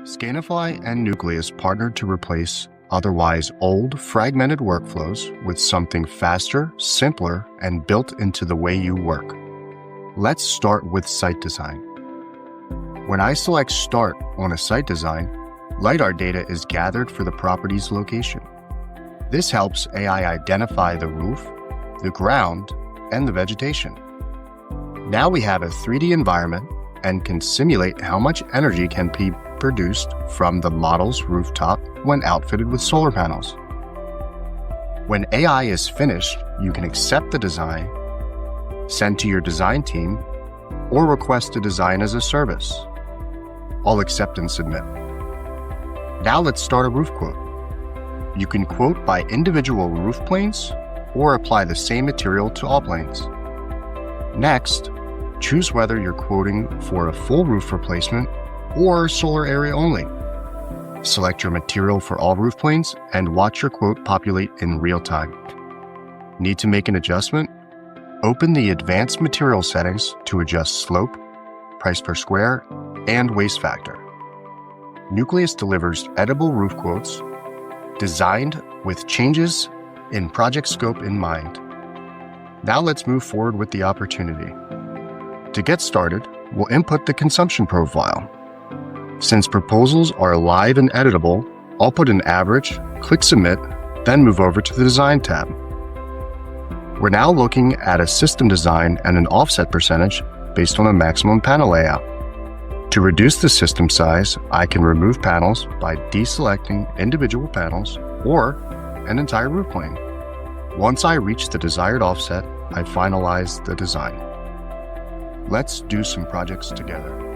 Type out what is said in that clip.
Scanifly and Nucleus partnered to replace otherwise old, fragmented workflows with something faster, simpler, and built into the way you work. Let's start with site design. When I select Start on a site design, LiDAR data is gathered for the property's location. This helps AI identify the roof, the ground, and the vegetation. Now we have a 3D environment and can simulate how much energy can be produced from the model's rooftop when outfitted with solar panels. When AI is finished, you can accept the design, send to your design team, or request a design as a service. I'll accept and submit. Now let's start a roof quote. You can quote by individual roof planes or apply the same material to all planes. Next, choose whether you're quoting for a full roof replacement or solar area only. Select your material for all roof planes and watch your quote populate in real time. Need to make an adjustment? Open the advanced material settings to adjust slope, price per square, and waste factor. Nucleus delivers edible roof quotes designed with changes in project scope in mind. Now let's move forward with the opportunity. To get started, we'll input the consumption profile. Since proposals are live and editable, I'll put an average, click Submit, then move over to the Design tab. We're now looking at a system design and an offset percentage based on a maximum panel layout. To reduce the system size, I can remove panels by deselecting individual panels or an entire roof plane. Once I reach the desired offset, I finalize the design. Let's do some projects together.